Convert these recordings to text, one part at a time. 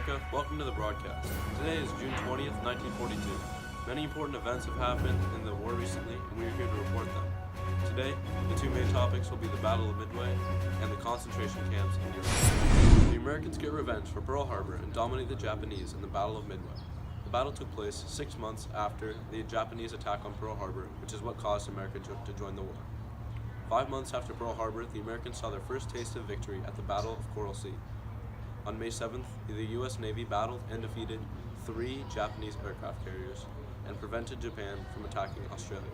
America, welcome to the broadcast. Today is June 20th, 1942. Many important events have happened in the war recently, and we are here to report them. Today, the two main topics will be the Battle of Midway and the concentration camps in Europe. The Americans get revenge for Pearl Harbor and dominate the Japanese in the Battle of Midway. The battle took place 6 months after the Japanese attack on Pearl Harbor, which is what caused America to join the war. 5 months after Pearl Harbor, the Americans saw their first taste of victory at the Battle of Coral Sea. On May 7th, the U.S. Navy battled and defeated 3 Japanese aircraft carriers and prevented Japan from attacking Australia.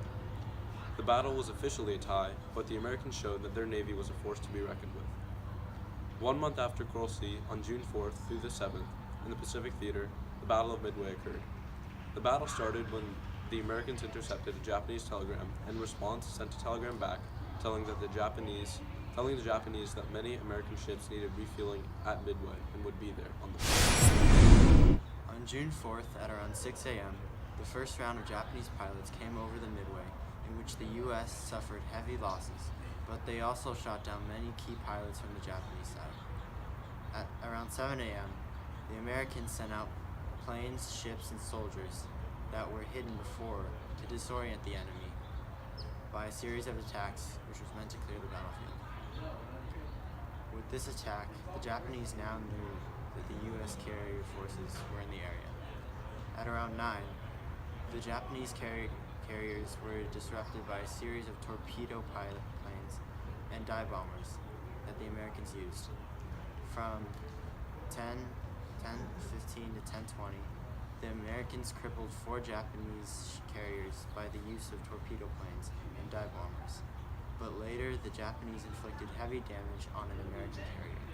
The battle was officially a tie, but the Americans showed that their Navy was a force to be reckoned with. 1 month after Coral Sea, on June 4th through the 7th, in the Pacific Theater, the Battle of Midway occurred. The battle started when the Americans intercepted a Japanese telegram, and in response sent a telegram back telling the Japanese that many American ships needed refueling at Midway and would be there on the way. On June 4th at around 6 a.m., the first round of Japanese pilots came over the Midway, in which the U.S. suffered heavy losses, but they also shot down many key pilots from the Japanese side. At around 7 a.m., the Americans sent out planes, ships, and soldiers that were hidden before to disorient the enemy by a series of attacks which was meant to clear the battlefield. With this attack, the Japanese now knew that the U.S. carrier forces were in the area. At around 9, the Japanese carriers were disrupted by a series of torpedo pilot planes and dive bombers that the Americans used. From 10:15 to 10:20, the Americans crippled 4 Japanese carriers by the use of torpedo planes and dive bombers. But later, the Japanese inflicted heavy damage on an American carrier.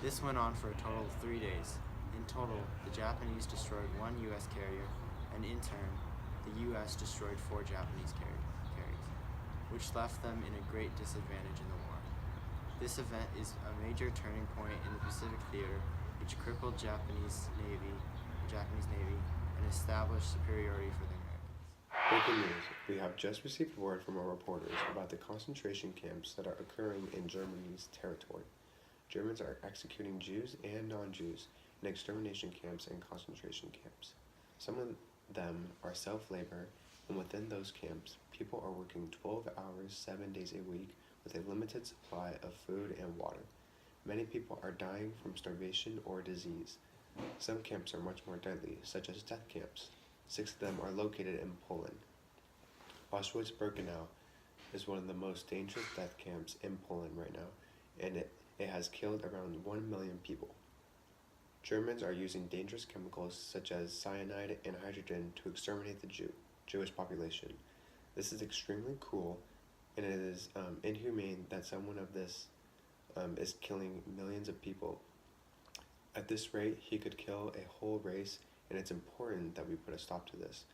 This went on for a total of 3 days. In total, the Japanese destroyed 1 U.S. carrier, and in turn, the U.S. destroyed 4 Japanese carriers, which left them in a great disadvantage in the war. This event is a major turning point in the Pacific Theater, which crippled Japanese Navy, and established superiority for the Americans. Breaking news. We have just received word from our reporters about the concentration camps that are occurring in Germany's territory. Germans are executing Jews and non-Jews in extermination camps and concentration camps. Some of them are self-labor, and within those camps, people are working 12 hours, 7 days a week with a limited supply of food and water. Many people are dying from starvation or disease. Some camps are much more deadly, such as death camps. 6 of them are located in Poland. Auschwitz-Birkenau is one of the most dangerous death camps in Poland right now, and it has killed around 1 million people. Germans are using dangerous chemicals such as cyanide and hydrogen to exterminate the Jewish population. This is extremely cruel, and it is inhumane that someone of this is killing millions of people. At this rate, he could kill a whole race, and it's important that we put a stop to this.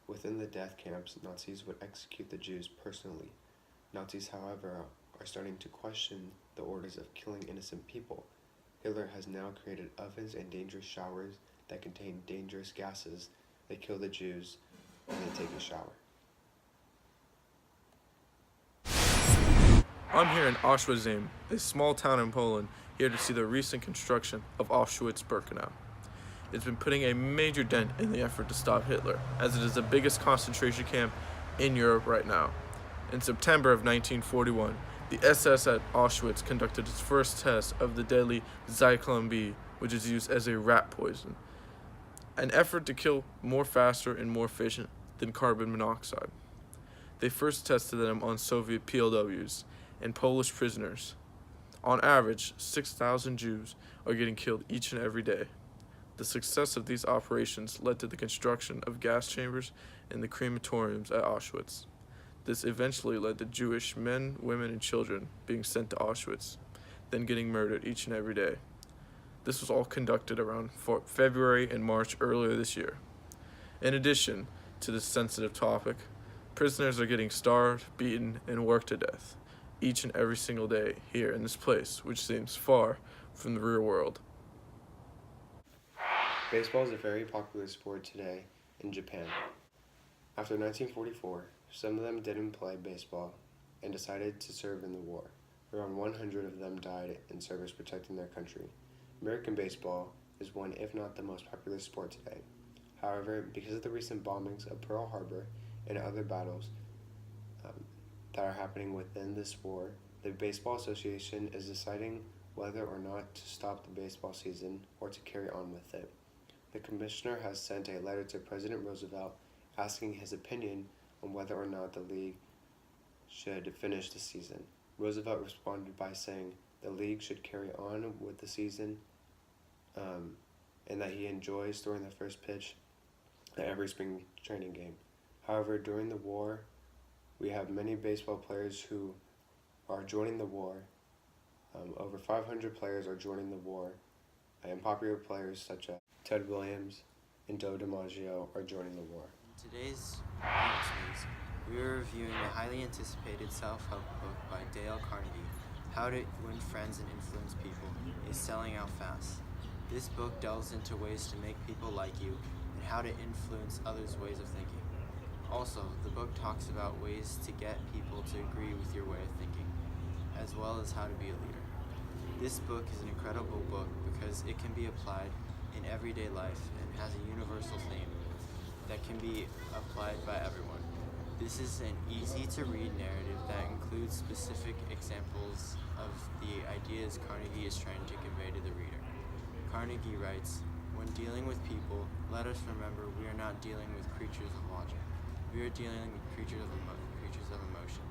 Within the death camps, Nazis would execute the Jews personally. Nazis, however, are starting to question the orders of killing innocent people. Hitler has now created ovens and dangerous showers that contain dangerous gases. They kill the Jews when they take a shower. I'm here in Auschwitz, a small town in Poland, here to see the recent construction of Auschwitz-Birkenau. It's been putting a major dent in the effort to stop Hitler, as it is the biggest concentration camp in Europe right now. In September of 1941, the SS at Auschwitz conducted its first test of the deadly Zyklon B, which is used as a rat poison, an effort to kill more faster and more efficient than carbon monoxide. They first tested them on Soviet POWs and Polish prisoners. On average, 6,000 Jews are getting killed each and every day. The success of these operations led to the construction of gas chambers and the crematoriums at Auschwitz. This eventually led to Jewish men, women, and children being sent to Auschwitz, then getting murdered each and every day. This was all conducted around February and March earlier this year. In addition to this sensitive topic, prisoners are getting starved, beaten, and worked to death each and every single day here in this place, which seems far from the real world. Baseball is a very popular sport today in Japan. After 1944, some of them didn't play baseball and decided to serve in the war. Around 100 of them died in service protecting their country. American baseball is one, if not the most popular sport today. However, because of the recent bombings of Pearl Harbor and other battles that are happening within this war, the Baseball Association is deciding whether or not to stop the baseball season or to carry on with it. The commissioner has sent a letter to President Roosevelt asking his opinion on whether or not the league should finish the season. Roosevelt responded by saying the league should carry on with the season and that he enjoys throwing the first pitch at every spring training game. However, during the war, we have many baseball players who are joining the war. Over 500 players are joining the war, and popular players such as Ted Williams and Joe DiMaggio are joining the war. Today's news, we are reviewing the highly anticipated self-help book by Dale Carnegie, How to Win Friends and Influence People, is selling out fast. This book delves into ways to make people like you and how to influence others' ways of thinking. Also, the book talks about ways to get people to agree with your way of thinking, as well as how to be a leader. This book is an incredible book because it can be applied in everyday life and has a universal theme that can be applied by everyone. This is an easy-to-read narrative that includes specific examples of the ideas Carnegie is trying to convey to the reader. Carnegie writes, "When dealing with people, let us remember we are not dealing with creatures of logic. We are dealing with creatures of emotion."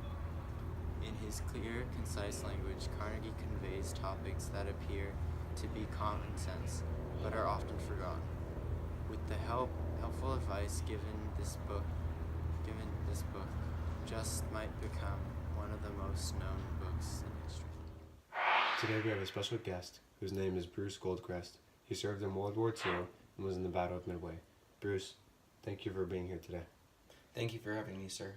In his clear, concise language, Carnegie conveys topics that appear to be common sense, but are often forgotten. With the helpful advice given this book just might become one of the most known books in history. Today we have a special guest whose name is Bruce Goldcrest. He served in World War II and was in the Battle of Midway. Bruce, thank you for being here today. Thank you for having me, sir.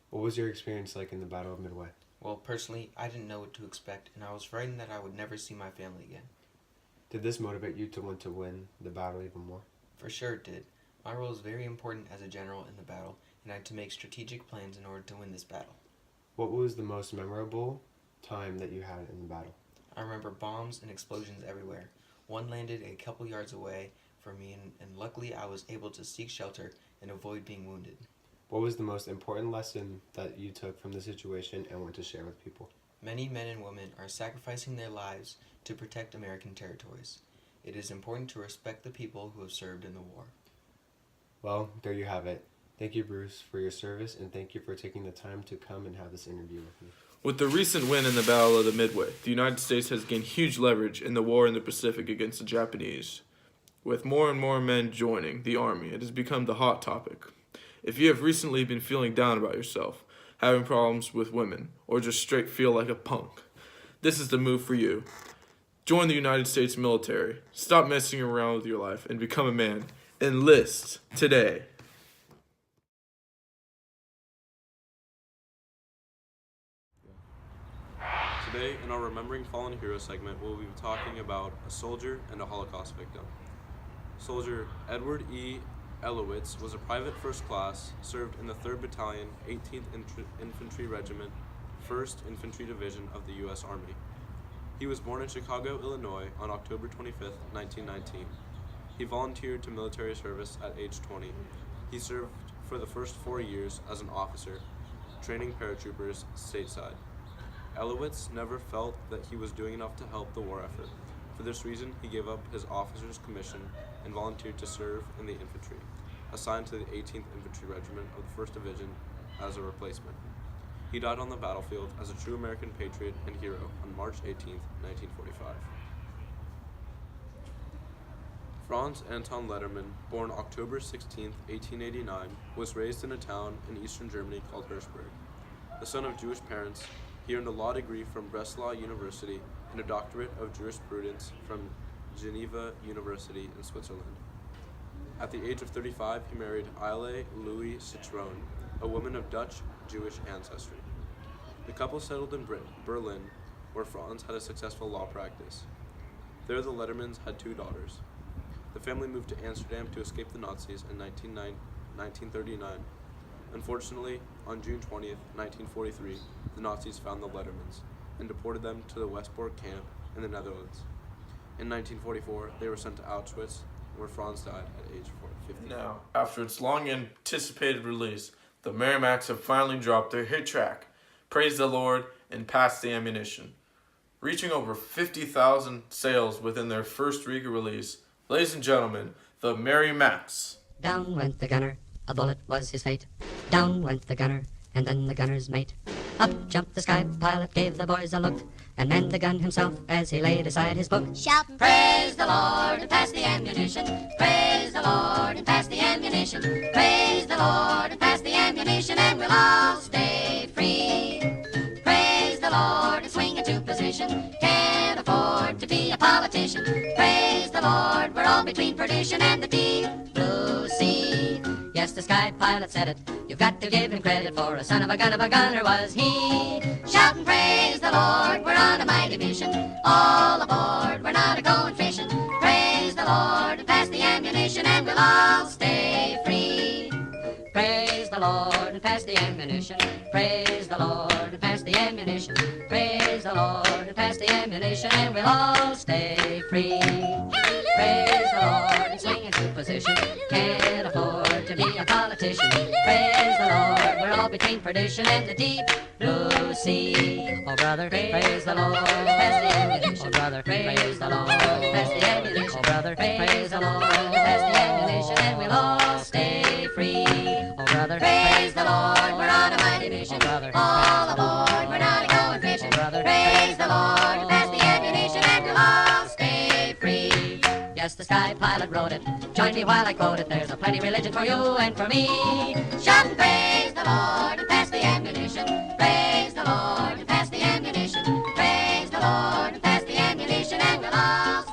What was your experience like in the Battle of Midway? Well, personally, I didn't know what to expect, and I was frightened that I would never see my family again. Did this motivate you to want to win the battle even more? For sure it did. My role is very important as a general in the battle, and I had to make strategic plans in order to win this battle. What was the most memorable time that you had in the battle? I remember bombs and explosions everywhere. One landed a couple yards away from me, and luckily I was able to seek shelter and avoid being wounded. What was the most important lesson that you took from the situation and want to share with people? Many men and women are sacrificing their lives to protect American territories. It is important to respect the people who have served in the war. Well, there you have it. Thank you, Bruce, for your service, and thank you for taking the time to come and have this interview with me. With the recent win in the Battle of the Midway, the United States has gained huge leverage in the war in the Pacific against the Japanese. With more and more men joining the Army, it has become the hot topic. If you have recently been feeling down about yourself, having problems with women, or just straight feel like a punk, this is the move for you. Join the United States military, stop messing around with your life, and become a man. Enlist today. Today, in our Remembering Fallen Heroes segment, we'll be talking about a soldier and a Holocaust victim. Soldier Edward E. Elowitz was a private first class, served in the 3rd Battalion, 18th Infantry Regiment, 1st Infantry Division of the U.S. Army. He was born in Chicago, Illinois on October 25, 1919. He volunteered to military service at age 20. He served for the first 4 years as an officer, training paratroopers stateside. Elowitz never felt that he was doing enough to help the war effort. For this reason, he gave up his officer's commission and volunteered to serve in the infantry, assigned to the 18th Infantry Regiment of the 1st Division as a replacement. He died on the battlefield as a true American patriot and hero on March 18, 1945. Franz Anton Ledermann, born October 16, 1889, was raised in a town in eastern Germany called Hirschberg. The son of Jewish parents, he earned a law degree from Breslau University and a doctorate of jurisprudence from Geneva University in Switzerland. At the age of 35, he married Ile Louis Citroen, a woman of Dutch-Jewish ancestry. The couple settled in Berlin, where Franz had a successful law practice. There, the Ledermans had 2 daughters. The family moved to Amsterdam to escape the Nazis in 1939. Unfortunately, on June 20, 1943, the Nazis found the Ledermans and deported them to the Westpoort camp in the Netherlands. In 1944, they were sent to Auschwitz, where Franz died at age 50. Now, after its long anticipated release, the Merrimacks have finally dropped their hit track, Praise the Lord and Pass the Ammunition. Reaching over 50,000 sales within their first week of release, ladies and gentlemen, the Merrimacks. Down went the gunner, a bullet was his fate. Down went the gunner, and then the gunner's mate. Up jumped the sky pilot, gave the boys a look, and manned the gun himself as he laid aside his book. Shout, praise the Lord and pass the ammunition. Praise the Lord and pass the ammunition. Praise the Lord and pass the ammunition, and we'll all stay free. Praise the Lord and swing into position. Can't afford to be a politician. Praise the Lord, we're all between perdition and the deep blue sea. Yes, the sky pilot said it. You've got to give him credit, for a son of a gunner was he. Shout and praise the Lord, we're on a mighty mission. All aboard, we're not a-going fishing. Praise the Lord and pass the ammunition, and we'll all stay free. Praise the Lord and pass the ammunition. Praise the Lord and pass the ammunition. Praise the Lord and pass the ammunition, and we'll all stay free. Praise the Lord and swing into position. Can't afford to be a politician. Praise the Lord, we're all between perdition and the deep blue sea. Oh brother, praise the Lord, pass the ammunition. Oh brother, praise the Lord, pass the ammunition. Oh brother, praise the Lord, pass the ammunition, and we'll all stay free. Oh brother, praise the Lord, we're on a mighty mission. Oh brother, all aboard, we're not a-going fishing. Oh brother, praise the Lord, pass the ammunition, and we'll all stay free. Yes, the sky pilot wrote it. Join me while I quote it. There's a plenty religion for you and for me. Shout and praise the Lord and pass the ammunition. Praise the Lord and pass the ammunition. Praise the Lord and pass the ammunition, and we'll all